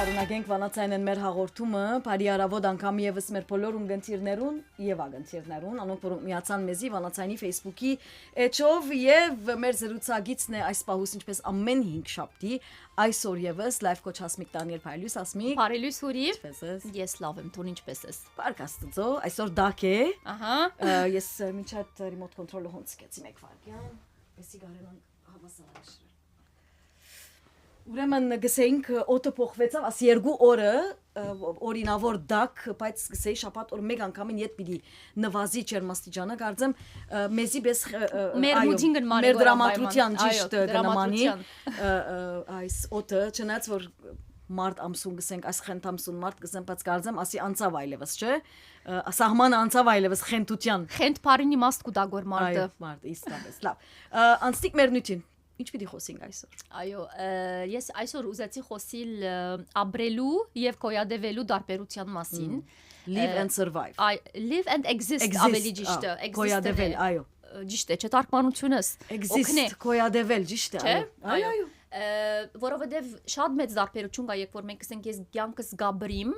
Շարունակենք վանացային մեր հաղորդումը, բարի արավոտ անգամ եւս մեր բոլոր ունգընտիրներուն եւ ագընտիրներուն, անոնք որ միացան մեզի վանացայինի Facebook-ի էջով եւ մեր զրուցակիցն է այս պահուս ինչպես ամեն 5 շաբթի, այսօր եւս live coach Հասմիկ Դանիել Փայլյուս, Հասմիկ։ Բարելույս Հուրի։ Ինչպես ես։ Ես լավ եմ, դու ինչպես ես։ Պարկ Աստծո, այսօր դակ է։ Ահա։ Ես միջա remote control-ը հոն սկեցի մեկ վարքյան, էսի գարենան հավասարաշ։ Ուրեմն գսեինք օդը փոխվեցավ, աս 2 օրը օրինավոր դակ, բայց գսեի շաբաթ օր մեկ անգամին իդ պիտի նվազի ջերմաստիճանը, կարծեմ մեզի բես մեր դրամատրության ճիշտ կնամանի այս օդը, չնայած որ մարտ ամսուն գսենք, այս խենթ ամսուն մարտ գսեմ, բայց կարծեմ ասի անցավ այլևս, չէ։ Սահմանը անցավ այլևս խենթության։ Խենթ բարինի մաստ կուտագոր մարտը։ Այո, մարտ, իսկապես, լավ։ Անստիկ մեր նույնին Ինչ պիտի խոսենք այսօր։ Այո, ես այսօր ուզեցի խոսիլ ապրելու եւ կոյադևելու դարբերության մասին։ Live and survive։ Live and exist ավելի ճիշտ է։ Կոյադևել, այո։ Ճիշտ է, չէ՞ թարգմանությունս։ Exist, կոյադևել, ճիշտ է, այո։ Այո։ Որովհետեւ շատ մեծ դարբերություն կա, երբ որ մենք ասենք ես կյանքս գաբրիմ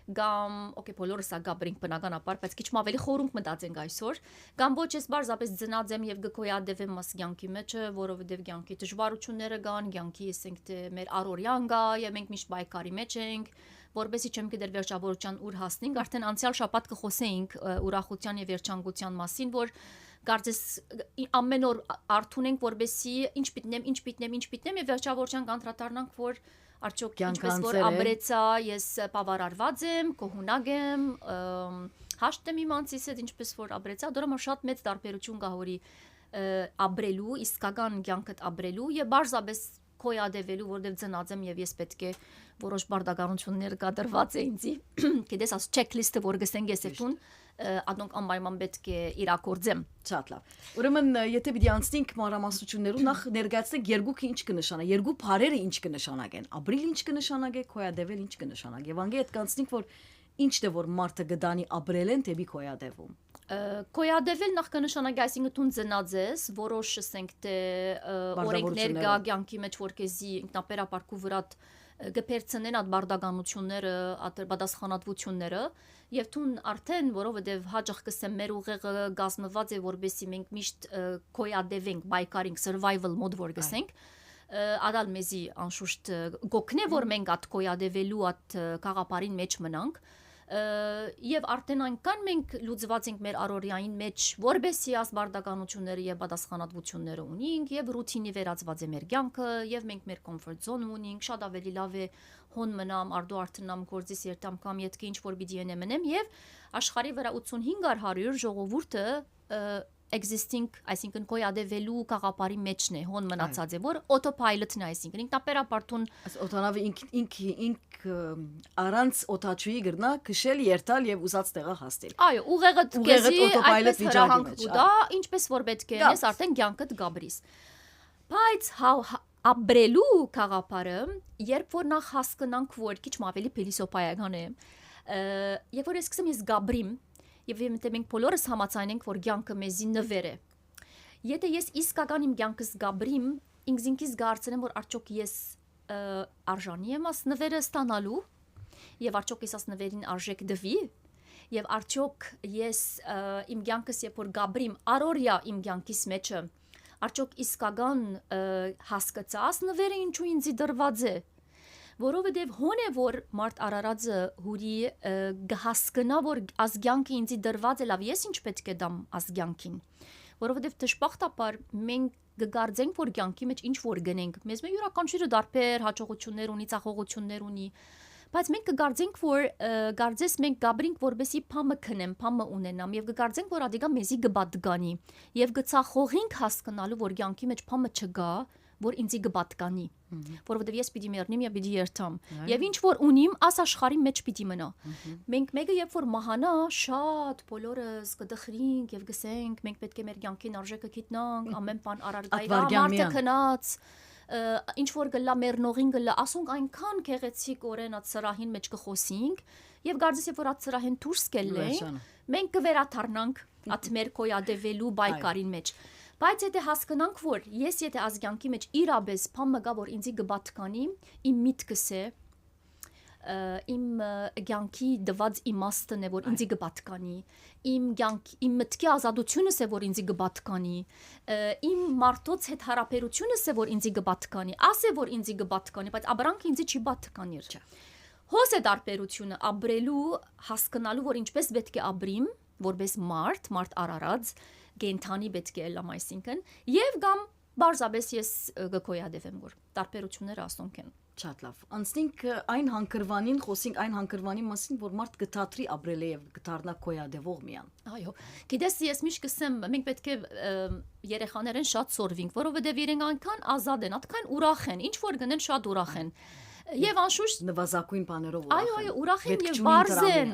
Գամ, օքեյ, բոլորս ա գաբրինք բնականաբար, բայց քիչ ավելի խորունկ մտածենք այսօր։ Կամ ոչ ես բարձրապես ծնած եմ եւ գկոյադևեմ մաս կյանքի մեջը, որովհետեւ կյանքի դժվարությունները կան, կյանքի ասենք թե մեր առօրյան կա եւ մենք միշտ բայկարի մեջ ենք, որովհետեւ չեմ գիտեր վերջավորության ուր հասնենք, արդեն անցյալ շաբաթ կխոսեինք ուրախության եւ վերջանկության մասին, որ կարծես ամեն օր արթուն ենք, որովհետեւ ինչ պիտնեմ եւ վերջավորության կանդրադառնանք, որ Արդյոք ինչպես որ ամրեցա, ես բավարարված եմ, կողունակ եմ, հաշտ եմ իմ անձիս հետ, ինչպես որ ամրեցա, դուրս շատ մեծ տարբերություն կա հորի ապրելու, իսկական կյանքդ ապրելու եւ բարձրապես կոյադևելու, որովհետեւ ծնած եմ եւ ես պետք է որոշ բարդականություններ կադրված է ինձի։ Գիտես, աս checklist-ը որ գսենք ես էտուն, անոնք անպայման պետք է իրագործեմ։ Շատ լավ։ Ուրեմն եթե պիտի անցնենք մանրամասնություններում, նախ ներկայացնենք երկուքը ինչ կնշանակի, երկու բարերը ինչ կնշանակեն, ապրիլ ինչ կնշանակի, կոյադևել ինչ կնշանակի։ Եվ անգե այդ կանցնենք որ ինչն է որ մարդը գդանի ապրել են դեպի կոյադևում։ Կոյադևել նախ կնշանակի, այսինքն դու ծնած ես, որոշ ասենք թե օրենքներ կա կյանքի մեջ որքեզի ինքնապերապարկու վրա գպերցնեն այդ բարդականությունները, պատասխանատվությունները եւ դու արդեն որովհետեւ հաջող կսեմ մեր ուղեղը գազմված է որբեսի մենք միշտ կոյադևենք, բայկարինգ, survival mode որ գսենք ադալ մեզի անշուշտ գոքնե որ մենք at կոյադևելու at կաղապարին մեջ մնանք եւ արդեն այնքան մենք լուծված ենք մեր առօրյային մեջ որբեսի աս բարդականությունները եւ պատասխանատվությունները ունենք եւ ռուտինի վերածված է մեր կյանքը եւ մենք մեր comfort zone ունենք շատ ավելի լավ է հոն մնամ արդու արդնամ գործիս երտամ կամ յետքը ինչ որ պիտի ենեմ եւ աշխարհի վրա 85-100 ժողովուրդը existing, այսինքն կոյադևելու կաղապարի մեջն է, հոն մնացած է, որ autopilot-ն է, այսինքն ինքնապերապարտուն օտանավը ինք առանց օտաչուի գրնա քշել, երթալ եւ ուզած տեղը հասնել։ Այո, ուղեղը քեզի այդպես հրահանգ կուտա, ինչպես որ պետք է, ես արդեն կյանքդ գաբրիս։ Բայց ապրելու կաղապարը, երբ որ նախ հասկանանք, որ քիչ ավելի փիլիսոփայական է, երբ որ ես սկսեմ ես գաբրիմ Եվ մենք բոլորս համաձայն ենք, որ կյանքը մեզի նվեր է։ Եթե ես իսկական իմ կյանքս գաբրիմ, ինքնին զգացեմ, որ արդյոք ես արժանի եմ աս նվերը ստանալու, եւ արդյոք ես աս նվերին արժեք դվի, եւ արդյոք ես իմ կյանքս երբ որ գաբրիմ առօրյա իմ կյանքիս մեջը, արդյոք իսկական հասկացած նվերը ինչու ինձի դրված է։ Որովհետև հոն է որ մարդ արարածը հուրի գհասկնա որ ազգյանքը ինձի դրված է լավ ես ինչ պետք է դամ ազգյանքին որովհետև դժբախտաբար մենք գգարձենք որ կյանքի մեջ ինչ որ գնենք մեզ մե յուրաքանչյուրը դարբեր հաջողություններ ունի ցախողություններ ունի բայց մենք կգարձենք որ գարձես մենք գաբրինք որբեսի փամը քնեմ փամը ունենամ եւ կգարձենք որ ադիգա մեզի գբատկանի եւ գցախողինք հասկանալու որ կյանքի մեջ փամը չգա որ ինձի գբատկանի որովհետև ես պիտի մեռնեմ եւ պիտի երթամ եւ ինչ որ ունիմ աս աշխարհի մեջ պիտի մնա մենք մեկը երբ որ մահանա շատ բոլորս կդխրինք եւ գսենք մենք պետք է մեր կյանքին արժեքը գիտնանք ամեն բան արարգայի մարդը քնած ինչ որ գլա մեռնողին գլա ասոնք այնքան քեղեցիկ օրեն at սրահին մեջ կխոսենք եւ գարձես երբ որ at սրահեն դուրս կելենք մենք կվերաթարնանք at մեր կոյադևելու բայկարին մեջ Բայց եթե հասկանանք, որ ես եթե ազգյանքի մեջ իրապես փամը գա, որ ինձի գբատկանի, իմ միտքս է, իմ կյանքի դված իմաստն է, որ ինձ կպատկանի, իմ մտքի ազատությունս է, որ ինձ կպատկանի, իմ մարդոց հետ հարաբերությունս է, որ ինձ կպատկանի, ասե որ ինձ կպատկանի, բայց ապրանքը ինձ չի պատկանիր։ Հոս է տարբերությունը ապրելու, հասկանալու, որ ինչպես պետք է ապրիմ, որպես մարդ արարած, գենթանի պետք է լամ այսինքն, եւ կամ բարձաբես ես գկոյադեվեմ, որ տարբերությունները ասոնք են։ Շատ լավ։ Անցնենք այն հանգրվանին, խոսենք այն հանգրվանի մասին, որ մարդ կթատրի ապրել է եւ կդառնա կոյադեվող միան։ Այո։ Գիտես, ես միշտ կսեմ, մենք պետք է երեխաներեն շատ սորվենք, որովհետեւ իրենք այնքան ազատ են, այնքան ուրախ են, ինչ որ գնեն շատ ուրախ են։ Եվ անշուշտ նվազագույն բաներով ուրախ են։ Այո, ուրախ են եւ բարձ են։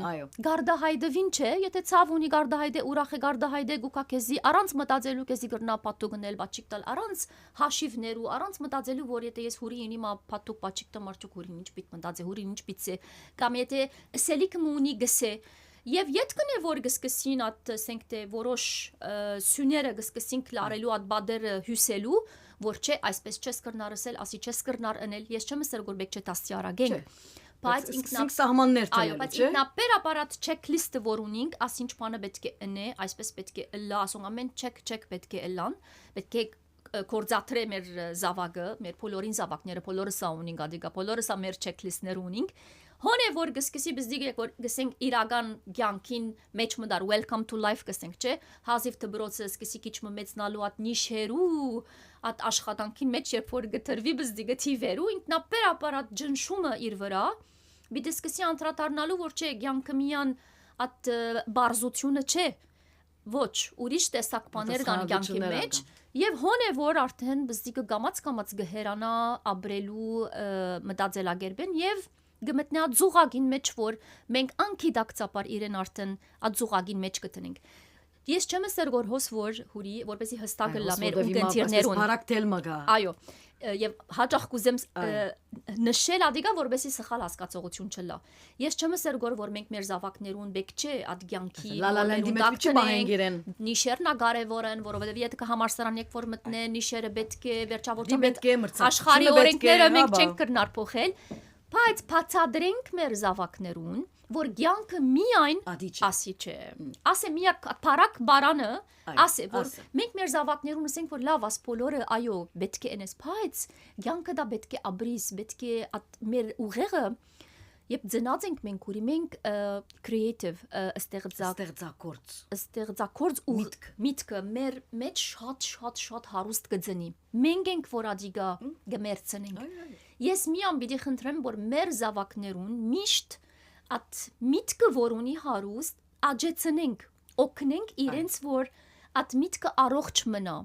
Գարդահայդվին չէ, եթե ցավ ունի գարդահայդե, ուրախ է գարդահայդե գուկա քեզի, առանց մտածելու քեզի գրնա պատուկ գնել, բաչիկ տալ, առանց հաշիվներու, առանց մտածելու, որ եթե ես հուրի ինի մա պատուկ բաչիկ տամ, արդյոք հուրին ինչ պիտ մտածե, հուրին ինչ պիտի, կամ եթե սելիքը ունի գսե։ Եվ յետքն է որ գսկսին at ասենք թե որոշ սյուները գսկսին կլարելու at բادر հյուսելու որ չէ այսպես չես կրնարսել ասի չես կրնար անել ես չեմ ասել որ մեկ չէ տասի արագենք բայց ինքնասահմաններ այո բայց ինքնաբեր ապարատ չեքլիստը որ ունենք աս ինչ բանը պետք է ընե այսպես պետք է լա ասում ամեն չեք պետք է լան պետք է կորձատրե մեր զավակը մեր բոլորին զավակները բոլորը սա ունին գադիկա բոլորը սա մեր չեքլիստներ ունենք Հոնե որ գսկսի բզդիգ որ գսենք իրական ցանկին մեջ մդար welcome to life գսենք չէ հազիվ դբրոցը սկսի քիչ մեծնալու at նիշերու at աշխատանքին մեջ երբ որ գտրվի բզդիգը թիվերու ինքնաբեր ապարատ ջնշումը իր վրա բիդե սկսի անդրադառնալու որ չէ ցանկը միան at բարձությունը չէ ոչ ուրիշ տեսակ բաներ կան ցանկի մեջ Եվ հոնե որ արդեն բզդիգը գամած գհերանա ապրելու մտածելակերպեն եւ գմտնա ձուղագին մեջ որ մենք անկիդակցաբար իրեն արդեն ածուղագին մեջ կտնենք ես չեմ ասեր որ հոս որ հուրի որպեսի հստակ լա մեր ունգընտիրներուն բարակտել մգա այո եւ հաճախ կուզեմ նշել ադիգա որպեսի սխալ հասկացողություն չլա ես չեմ ասեր որ մենք մեր զավակներուն բեք չէ ադգյանքի լալալանդի մեջ չբահենք իրեն նիշերնա կարևոր են որովհետեւ եթե համարսարան եք որ մտնե նիշերը պետք է վերջավորապես աշխարհի օրենքները մենք չենք կրնար փոխել Բայց բացադրենք մեր զավակներուն, որ ցանկը միայն ասի չէ։ Ասե միակ փարակ բարանը, ասե որ մենք մեր զավակներուն ասենք որ լավ աս բոլորը այո, պետք է այնես, բայց ցանկը դա պետք է ապրիս, պետք է մեր ուղեղը Եվ ծնած ենք մենք ուրի մենք creative ստեղծագործ ու միտքը մեր մեջ շատ հարուստ կծնի մենք ենք որ ադիգա գմերցնենք ես միամ պիտի խնդրեմ որ մեր զավակներուն միշտ at միտքը որ ունի հարուստ աջեցնենք օգնենք իրենց որ at միտքը առողջ մնա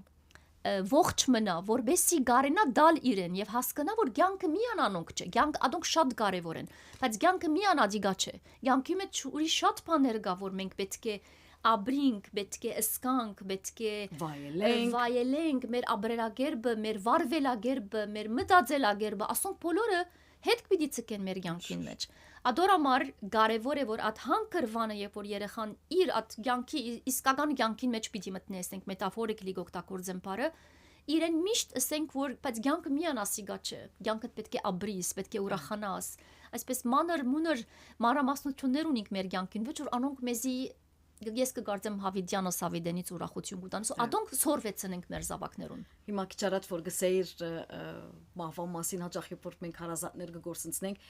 ողջ մնա, որբեսի գարենա դալ իրեն եւ հասկանա որ ցանկը միանանոնք չէ, ցանկը ադոնք շատ կարեւոր են, բայց ցանկը միանադիգա չէ։ Ցանկի մեջ ուրիշ շատ բաներ կա, որ մենք պետք է ապրենք, պետք է ըսկանք, պետք է վայելենք մեր ապրելակերպը, մեր վարվելակերպը, մեր մտածելակերպը, ասոնք բոլորը հետ պիտի ցկեն մեր ցանկին մեջ։ Ադորամար կարևոր է որ at հանգրվանը երբ որ երեխան իր at ցանկի իսկական ցանկին մեջ պիտի մտնի, ասենք մետաֆորիկլի օգտագործեմ բառը, իրեն միշտ ասենք որ բայց ցանկը միան ասիգա չէ, ցանկը պետք է ապրիս, պետք է ուրախանաս, այսպես մանր մանրամասնություններ ունենք մեր ցանկին, ոչ որ անոնք մեզի ես կգործեմ Հավիդյանը Սավիդենից ուրախություն կտան, ադոնք սորվեցնենք մեր զավակներուն։ Հիմա քիչ առաջ որ գսեիր մահվան մասին հաճախ երբ որ մենք հարազատներ կգործնենք,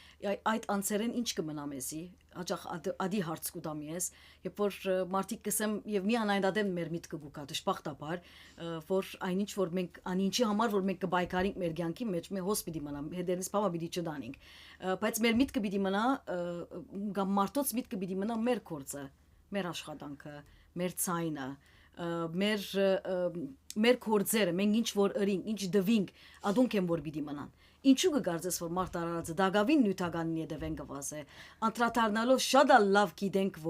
այդ անձերեն ինչ կմնա մեզի, հաճախ ադի հարց կուտամ ես, երբ որ մարդիկ կսեմ եւ միան այն դադեմ մեր միտքը գուկա դժբախտաբար, որ այնինչ որ մենք անինչի համար որ մենք կբայկարենք մեր ցանկի մեջ, մեր հոս պիտի մնա, հետերից բավա պիտի չդանենք, բայց մեր միտքը պիտի մնա, կամ մարդոց միտքը պիտի մնա մեր կորձը մեր աշխատանքը, մեր ցայնը, մեր կորձերը, մենք ինչ որ ըրինք, ինչ դվինք, ադոնք են որ պիտի մնան։ Ինչու կգարձես որ մարդ արարածը դագավին նյութականին եդվեն գվազե, անդրադառնալով շատ լավ գիտենք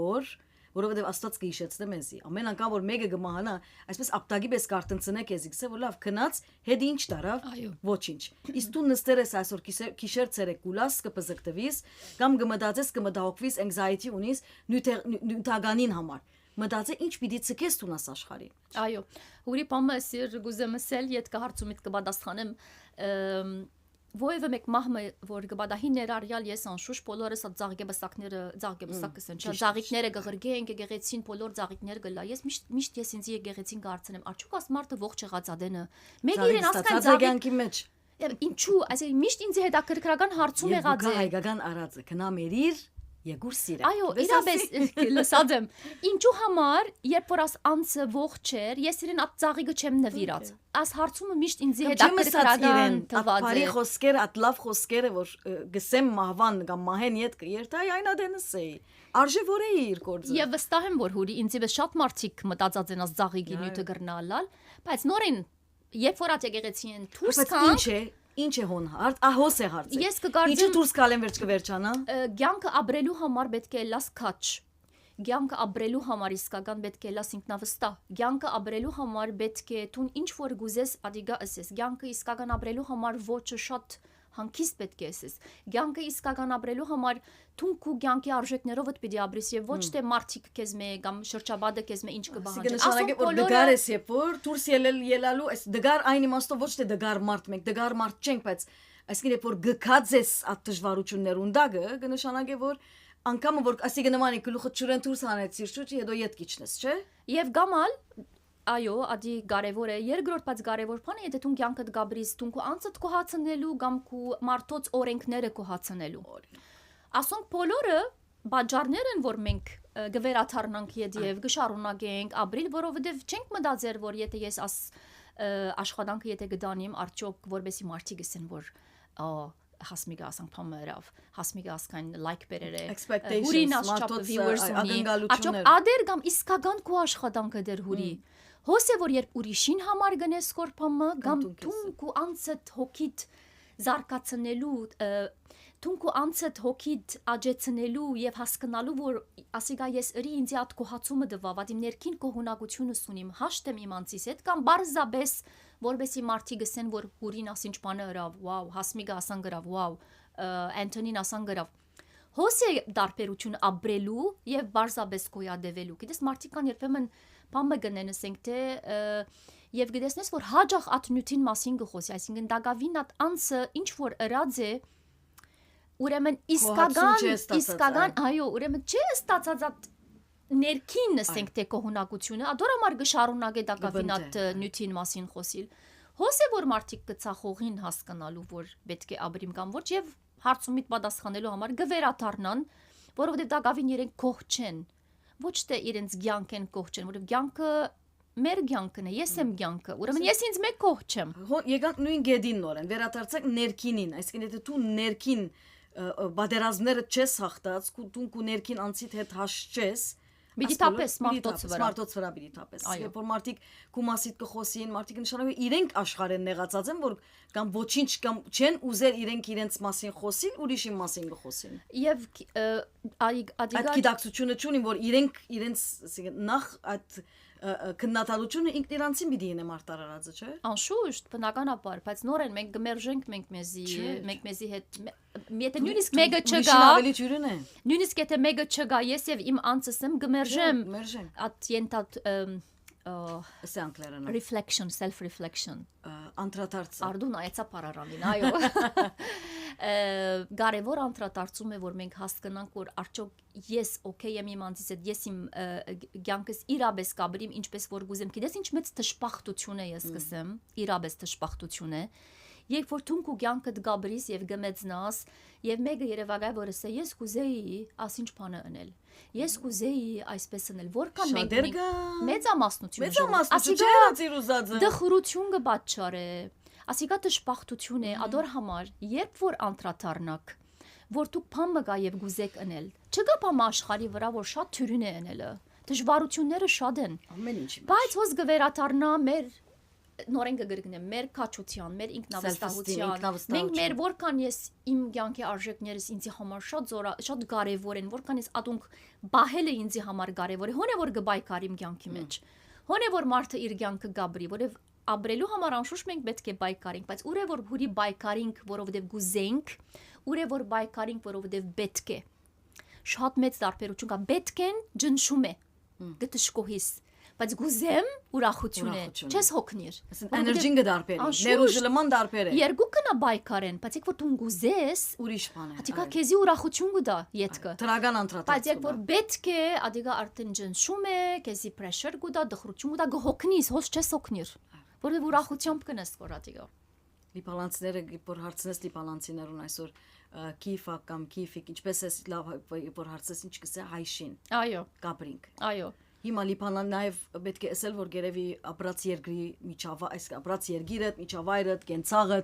որովհետև Աստված կհիշեցնե մեզի։ Ամեն անգամ որ մեկը գմահանա, այսպես ապտագի պես կարտնցնեք ես իքսե որ լավ քնած, հետ ինչ տարավ, ոչինչ։ Իսկ դու նստեր ես այսօր քիշեր ցերեկ գուլաս կպզկտվիս, կամ կմտածես կմտահոգվիս anxiety ունիս նյութականին համար։ Մտածե ինչ պիտի ցկես տունաս աշխարհին։ Այո, ուրի բամը սիր գուզեմսել իդ կհարցումիդ կպատասխանեմ Ոևը մեկ մահմը որ գբադահի ներառյալ ես անշուշտ բոլորս այդ ծաղկեբսակները ծաղկեբսակսն չէ ծաղիկները գղրգեն գեղեցին բոլոր ծաղիկները գլա ես միշտ ես ինձ եկեղեցին կարծեմ աչուկ աս մարդը ողջ եղած ադենը մեկ իրեն ասկան ծաղիկի մեջ ինչու այսինքն միշտ ինձ հետաքրքրական հարցում եղած է հայկական արածը քնա մերիր Եկուր սիրը։ Այո, իրապես լսած եմ։ Ինչու համար, երբ որ աս անցը ողջ էր, ես իրեն այդ ծաղիկը չեմ նվիրած։ Աս հարցումը միշտ ինձ հետաքրքրական թվաց է։ Բարի խոսքերը, այդ լավ խոսքերը, որ գսեմ մահվան կամ մահեն իդ կերտայ, այն ադենս է։ Արժե որ է իր գործը։ Եվ վստահ եմ, որ հուրի ինձ իբս շատ մարդիկ մտածած են աս ծաղիկի նյութը գրնալալ, բայց նորեն երբ որ at եկեղեցի են դուրս կան Ինչ է հոն հարց, ահոս է հարցը։ Ես կգարձեմ Ինչու դուրս գալեն վերջ կվերջանա։ Կյանքը ապրելու համար պետք է լաս քաչ։ Կյանքը ապրելու համար իսկական պետք է լաս ինքնավստահ։ Կյանքը ապրելու համար պետք է դու ինչ որ գուզես ադիգա ասես։ Կյանքը իսկական ապրելու համար ոչը շատ հանկիստ պետք է ասես։ Կյանքը իսկական ապրելու համար դու քու կյանքի արժեքներով պիտի ապրես եւ ոչ թե մարդիկ քեզ մե կամ շրջաբադը քեզ մե ինչ կբահանջի։ Ասենք որ դգար ես երբ որ դուրս ելալու այս դգար այն իմաստով ոչ թե դգար մարդ մենք դգար մարդ չենք բայց այսինքն երբ որ գքած ես այդ դժվարություններ ունդագը կնշանակե որ անկամ որ ասիկը նմանի գլուխը ճուրեն դուրս հանեցիր շուտ հետո ետ կիչնես չէ եւ գամալ Այո, ադի կարևոր է, երկրորդ բայց կարևոր բանը, եթե դու կյանքդ գաբրիս, դու քո անցդ կոհացնելու կամ քո մարդոց օրենքները կոհացնելու։ Ասոնք բոլորը բաժարներ են, որ մենք գվերաթարնանք եւ գշարունակենք ապրիլ, որովհետեւ չենք մտածեր, որ եթե ես աշխատանքը եթե գտանիմ արդյոք որբեսի մարդիկ ասեն, որ հասմիգա ասանք փամերավ հասմիգա ասքան լայք բերերը expectations viewers ունի ադեր կամ իսկական քո աշխատանքը դեր հուրի հոսե որ երբ ուրիշին համար գնես կորփամը կամ դու անցդ հոգիդ զարգացնելու դու անցդ հոգիդ աջեցնելու եւ հասկանալու որ ասիգա ես ըրի ինձ այդ կոհացումը դվավ իմ ներքին կողունակությունը ունիմ հաշտեմ իմ անցիս հետ կամ բարձաբես որբեսի մարդիկ գսեն որ հուրին ասինչ բանը հրավ վաու հասմիգա ասան գրավ վաու Անտոնին ասան գրավ հոսե դարբերություն ապրելու եւ բարձաբես կոյադևելու գիտես մարդիկ կան երբեմն բամը գնեն ասենք թե եւ գտեսնես որ հաջող աթնյութին մասին գխոսի այսինքն դակավին այդ անցը ինչ որ ըրած է ուրեմն իսկական այո ուրեմն չէ ստացած այդ ներքին ասենք թե կողունակությունը ադորամար գշարունակե դակավին այդ նյութին մասին խոսիլ հոսե որ մարդիկ կծախողին հասկանալու որ պետք է ապրիմ կամ ոչ եւ հարցումիդ պատասխանելու համար գվերաթարնան որովհետեւ դակավին իրենք կող չեն ոչ թե իրենց կյանք են կող չեն որովհետեւ կյանքը մեր կյանքն է ես եմ կյանքը ուրեմն ես ինձ մեկ կող չեմ եկանք նույն գեդին նորեն վերադարձանք ներքինին այսինքն եթե դու ներքին բادرազմները չես հաղթած դու ներքին անցիդ հետ հաշճես Բիդի տապես մարդոց վրա բիդի տապես երբ որ մարդիկ կումասիդ կխոսին մարդիկ նշանակում իրենք աշխարհեն նեղացած են որ կամ ոչինչ կամ չեն ուզեր իրենք իրենց մասին խոսին ուրիշի մասին կխոսին եւ այդ գիտակցությունը չունին որ իրենք իրենց նախ այդ քննադատությունը ինքն իրանցին պիտի ինե մարտարարածը չէ անշուշտ բնականաբար բայց նորեն մենք գմերժենք մենք մեզի հետ եթե նույնիսկ մեկը չգա նույնիսկ եթե մեկը չգա ես եւ իմ անձս եմ գմերժեմ at ենթատ reflection self reflection անդրադարձ արդուն այցա պարարանին այո կարևոր անդրադարձում է որ մենք հասկանանք որ արդյոք ես օքեյ եմ իմ անձիս հետ ես իմ կյանքս իրապես կաբրիմ ինչպես որ գուզեմ գիտես ինչ մեծ տշպախտություն է ես սկսեմ իրապես տշպախտություն է Երբ որ դու կյանքդ գաբրիս եւ գմեցնաս եւ մեկը երևակայ որ ասե ես կուզեի ասինչ բանը անել ես կուզեի այսպես անել որքան մենք մեծամասնություն ասիկա դխրություն կբաճարե ասիկա տշպախտություն է ադոր համար երբ որ անդրադառնաք որ դուք փամը գա եւ գուզեք անել չկա բամ աշխարի վրա որ շատ թյուրին է անելը դժվարությունները շատ են ամեն ինչ բայց հոս գվերաթարնա մեր նորեն կգրգնեմ մեր քաչության, մեր ինքնավստահության, մենք մեր որքան ես իմ կյանքի արժեքներս ինձի համար շատ կարևոր են, որքան ես ադունք բահելը ինձի համար կարևոր է, հոնե որ գբայկար իմ կյանքի մեջ, հոնե որ մարդը իր կյանքը գաբրի, որև ապրելու համար անշուշտ մենք պետք է բայկարենք, բայց ուր է որ հուրի բայկարենք, որովհետև գուզենք, ուր է որ բայկարենք, որովհետև պետք է։ Շատ մեծ տարբերություն կա, պետք են ջնշում է, գտշկոհիս բայց գուզեմ ուրախություն է, չես հոգնիր։ Էներգին կդարբերի, ներուժլման դարբեր է։ Երկուքն է բայկարեն, բայց եք որ դու գուզես, ուրիշ բան է։ Ադիգա քեզի ուրախություն գտա յետքը։ Դրական անդրադարձում։ Բայց եք որ պետք է, ադիգա արդեն ջնշում է, քեզի pressure գտա, դխրություն գտա, գհոգնիս, հոս չես հոգնիր, որովհետև ուրախությամբ կնես որ ադիգա։ Լիպալանցիները որ հարցնես լիպալանցիներուն այսօր կիֆա կամ կիֆիկ ինչպես է լավ որ հարցես ինչ կսե հայշին։ Այո, կապրինք։ այո։ Հիմա լիպանան նաև պետք է ասել որ գերեւի ապրած երկրի միջավայր այս ապրած երկիրը միջավայրը կենցաղը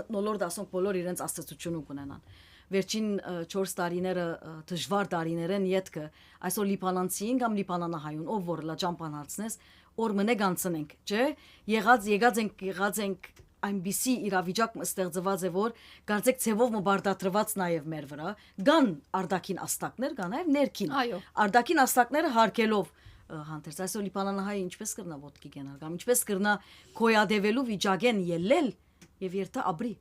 մտնոլորտ ասոնք բոլոր իրենց աստեցություն ունենան։ Վերջին 4 տարիները դժվար տարիներ են յետքը այսօր լիպանանցին կամ լիպանանահայուն ով որ լա ճամփան հարցնես օր մնե գանցնենք չէ եղած ենք այնպիսի իրավիճակ ստեղծված է որ կարծեք ցևով մբարդատրված նաև մեր վրա կան արդակին աստակներ կան նաև ներքին արդակին աստակները հարկելով հանդերձ այսօր լիպանանահայը ինչպես կրնա ոտքի գնալ կամ ինչպես կրնա գոյադևելու վիճակեն ելնել եւ երթա ապրի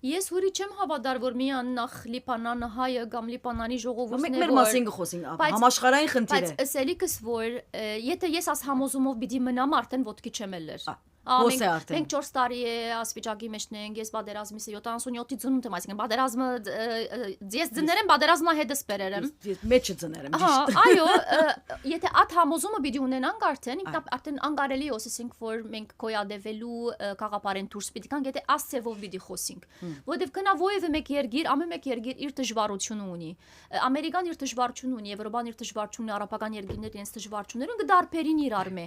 Ես ուրի չեմ հավատար որ միան նախ լիպանանահայը կամ լիպանանի ժողովուրդն է որ մեր մասին կխոսենք համաշխարհային խնդիր է բայց ըսելիքս որ եթե ես աս համոզումով պիտի մնամ արդեն ոտքի չեմ ելներ Մենք 4 տարի է ասվիճակի մեջն ենք, ես բادرազմիս 77-ի ծնունդ եմ, այսինքն բادرազմը ես ձներեմ, բادرազմը հետս բերերեմ։ Մեջը ձներեմ, ճիշտ։ Այո, եթե այդ համոզումը պիտի ունենանք արդեն անկարելի ասենք, որ մենք գոյադևելու գաղափարեն դուրս պիտի գանք, եթե ասցեվով պիտի խոսենք։ Որովհետև կնա ովևէ մեկ երկիր, ամեն մեկ երկիր իր դժվարությունը ունի։ Ամերիկան իր դժվարությունը ունի, Եվրոպան իր դժվարությունն ունի, արաբական երկիրները իրենց դժվարությունները կդարբերին իրար մե։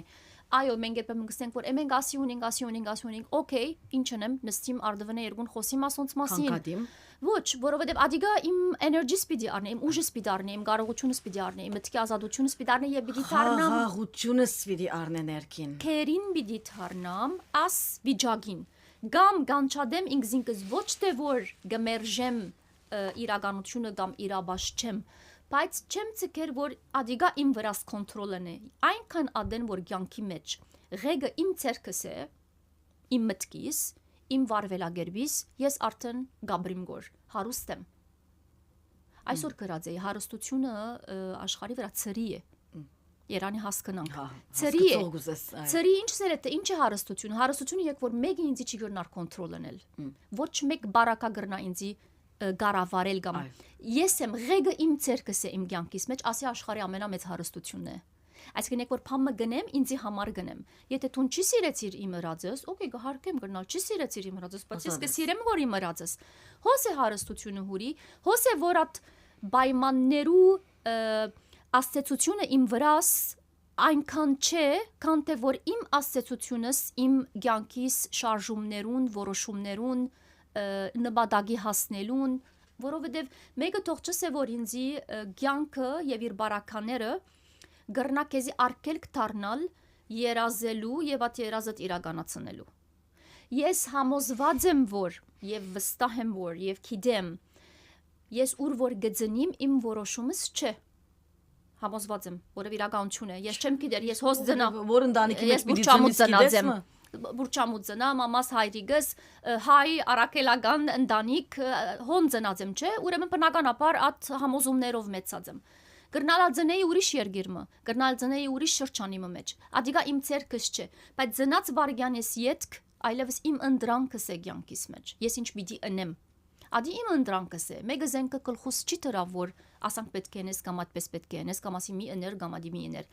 Այո, մենք երբեմն գսենք որ մենք ասի ունենք, օքեյ, ինչ անեմ, նստիմ արդվնե երկուն խոսիմ ասոնց մասին։ Ոչ, որովհետև ադիգա իմ էներգիս պիտի առնի, իմ ուժս պիտի առնի, իմ կարողությունս պիտի առնի, իմ մտքի ազատությունս պիտի առնի եւ պիտի թարնամ։ Խաղաղությունս պիտի առնե ներքին։ Քերին պիտի թարնամ աս վիճակին։ Գամ գանչադեմ ինքզինքս ոչ թե որ գմերժեմ իրականությունը կամ իրաբաշխեմ Բայց չեմ ցկեր որ ադիգա իմ վրաս կոնտրոլն է այնքան ադեն որ կյանքի մեջ ղեգը իմ ցերքս է իմ մտքիս իմ վարվելագերբիս ես արդեն գաբրիմ գոր հարուստ եմ այսօր գրած է հարստությունը աշխարհի վրա ծրի է Երանի հասկանանք ծրի է ծրի ինչ սերետ ինչ է հարստությունը երբ որ մեկը ինձ չի գտնար կոնտրոլնել ոչ մեկ բարակա գրնա ինձի գարավարել կամ ես եմ ղեգը իմ ցերքս է իմ կյանքիս մեջ ասի աշխարհի ամենամեծ հարստությունն է այսինքն եք որ փամը գնեմ ինձի համար գնեմ եթե դու չի սիրեցիր իմ ըրածս օքեյ գահարկեմ գնալ չի սիրեցիր իմ ըրածս բայց ես կսիրեմ որ իմ ըրածս հոս է հարստությունը հուրի հոս է որ at պայմաններու աստեցությունը իմ վրաս այնքան չէ քան թե որ իմ աստեցությունս իմ կյանքիս շարժումներուն որոշումներուն նպատակի հասնելուն, որովհետև մեկը թող չսե որ ինձի կյանքը եւ իր բարակաները գրնա քեզի արկելք դառնալ երազելու եւ այդ երազդ իրականացնելու։ Ես համոզված եմ որ եւ վստահ եմ որ եւ գիտեմ ես ուր որ գծնիմ իմ որոշումս չէ։ Համոզված եմ, որը իրականություն է։ Ես չեմ գիտեր, ես հոս ծնա, որ ընտանիքի մեջ պիտի ծնացեմ։ Բուրչամուծնա մամաս հայրիկս հայ արաքելական ընտանիք հոն ծնածեմ չէ ուրեմն բնականաբար այդ համոզումներով մեծած եմ գրնալա ծնեի ուրիշ երգիրը գրնալ ծնեի ուրիշ շրջանի մեջ ադիգա իմ ցերքս չէ բայց ծնած վարգյանես յետք այլևս իմ ընդրանքս է կյանքիս մեջ ես ինչ պիտի ընեմ ադի իմ ընդրանքս է մեկը զենքը գլխուս չի դրավ որ ասանք պետք է նես կամ այդպես պետք է նես կամ ասի մի էներ կամ ադի մի էներ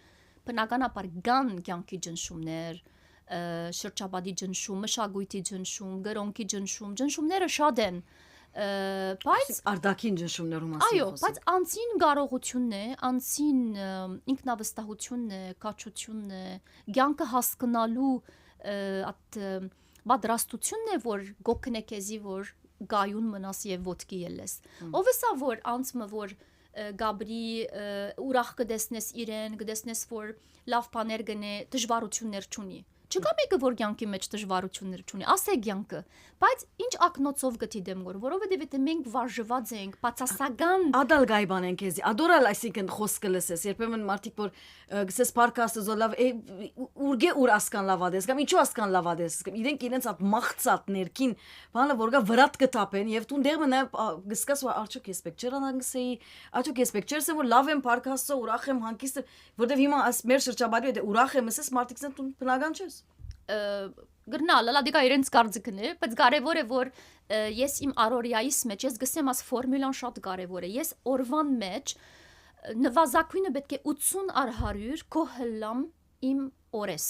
բնականաբար կան կյանքի ջնշումներ շրջապատի ջնշում, մշակույթի ջնշում, գրոնքի ջնշումները շատ են, բայց արդակին ջնշումներու մասին այո, բայց անցին կարողությունն է, անցին ինքնավստահությունն է, կաչությունն է, կյանքը հասկանալու այդ պատրաստությունն է, որ գոքն է քեզի որ գայուն մնաս եւ ոտքի ելես։ Ով է սա որ անցմը որ Գաբրի ուրախ կդեսնես իրեն, կդեսնես որ լավ բաներ գնե, դժվարություններ չունի։ Չկա մեկը որ կյանքի մեջ դժվարություններ չունի, ասե կյանքը, բայց ինչ ակնոցով գտի դեմ գոր, որովհետև եթե մենք վարժված ենք, բացասական ադալ գայբան են քեզի, ադորալ այսինքն խոսքը լսես, երբեմն մարդիկ որ գսես պարկաստը զոլավ ուրգե ուր ասկան լավադես, կամ ինչու ասկան լավադես, կամ իրենք իրենց ապ մաղցած ներքին, բանը որ գա վրատ կտապեն եւ դու դեղը նա գսկաս որ արդյոք ես պեկչերան գսեի, արդյոք ես պեկչերսը որ լավ եմ պարկաստը ուրախ եմ հանկիստ, որտեվ հիմա աս մեր շրջաբարի հետ ուրախ եմ, ասես մարդիկն դու բնական չես։ Գրնալ, լադիկա իրենց կարծիքն է, բայց կարևոր է որ ես իմ առօրյայիս մեջ ես գսեմ աս ֆորմուլան շատ կարևոր է։ Ես օրվան մեջ նվազագույնը պետք է 80/100 կոհլամ իմ օրես։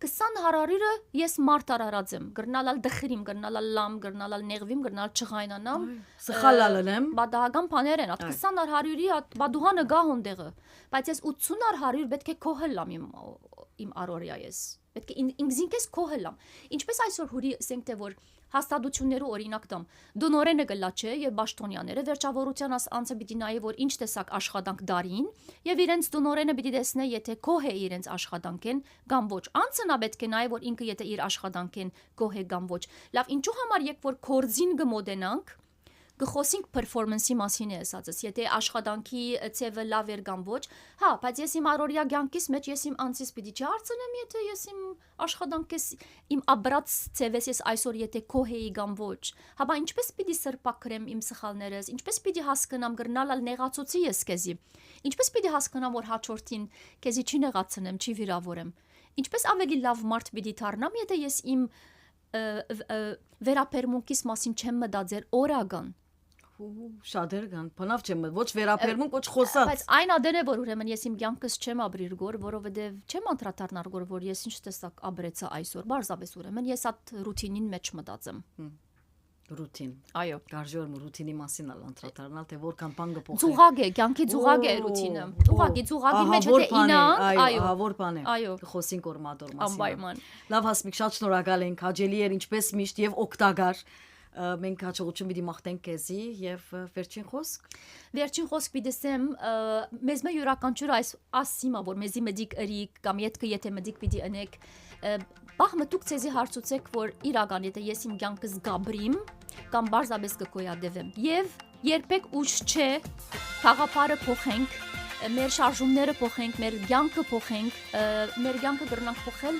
20/100-ը ես մարդ արարած եմ, գրնալալ դխրիմ, գրնալալ լամ, գրնալալ նեղվիմ, գրնալ չղայնանամ, սխալալեմ, բադահական բաներ են, 20/100-ի բադուհանը գա հոնդեղը, բայց ես 80/100 պետք է կոհլամ իմ առօրյայես, պետք է ինքզինքես կոհլամ, ինչպես այսօր հուրի ասենք թե որ հաստատություններու օրինակ դամ դոնորենը գլա չէ եւ բաշտոնյաները վերջավորության անցը պիտի նայի որ ինչ տեսակ աշխատանք դարին եւ իրենց դոնորենը պիտի տեսնե եթե կոհ է իրենց աշխատանքեն կամ ոչ անցը նա պետք է նայի որ ինքը եթե իր աշխատանքեն կոհ է կամ ոչ լավ ինչու համար եք որ կորձին գմոդենանք գխոսինք performance-ի մասին է ասածս, եթե աշխատանքի ցևը լավ էր կամ ոչ, հա, բայց ես իմ առօրյա կյանքիս մեջ ես իմ անձից պիտի չհարցնեմ, եթե ես իմ աշխատանքես իմ աբրած ցևես ես այսօր եթե կոհեի կամ ոչ, հա, բա ինչպես պիտի սրբակրեմ իմ սխալներս, ինչպես պիտի հասկանամ գրնալ նեղացուցի ես քեզի, ինչպես պիտի հասկանամ որ հաջորդին քեզի չի նեղացնեմ, չի վիրավորեմ, ինչպես ավելի լավ մարդ պիտի դառնամ, եթե ես իմ վերապերմունքիս մասին չեմ մտածել օրական շատեր կան, բնավ չեմ, ոչ վերապերմունք, ոչ խոսած։ Բայց այն ադեն է, որ ուրեմն ես իմ կյանքս չեմ ապրիր գոր, որովհետև չեմ անդրադառնալ գոր, որ ես ինչ տեսակ ապրեցա այսօր, բարձավես ուրեմն ես այդ ռուտինին մեջ մտածեմ։ Ռուտին։ Այո։ Կարժոր ռուտինի մասին անդրադառնալ, թե որքան բան կփոխի։ Ծուղակ է, կյանքի ծուղակ է ռուտինը։ Ծուղակի մեջ եթե ինանք, այո, որ բան է։ Այո։ Խոսենք օրմադոր մասին։ Անպայման։ Լավ հասմիկ, շատ շնորհակալ ենք, հաջելի էր ինչպես միշտ եւ օգտակար։ Մենք հաջողություն պիտի մաղթենք քեզի եւ վերջին խոսք։ Վերջին խոսք պիտի ասեմ, մեզ մե յուրաքանչյուր այս ասիմա որ մեզի մդիկ ըրիկ կամ եթե մդիկ պիտի անեք, բախ մտուկ ցեզի հարցուցեք որ իրական եթե ես իմ կյանքս գաբրիմ կամ բարձաբես կկոյադևեմ եւ երբեք ուշ չէ խաղապարը փոխենք մեր շարժումները փոխենք, մեր կյանքը փոխենք, մեր կյանքը գրնանք փոխել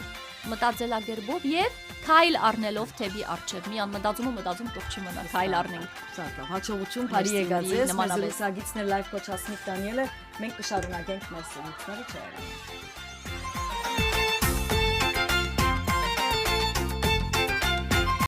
մտածելակերպով եւ քայլ առնելով թեպի առջև։ Միան մտածում թող չի մնա, քայլ առնենք։ Սա հաջողություն, բարի եկած ես, մեր զրուցակիցներ լայվ կոչ Հասմիկ Դանիելը, մենք կշարունակենք մեր սերունդները։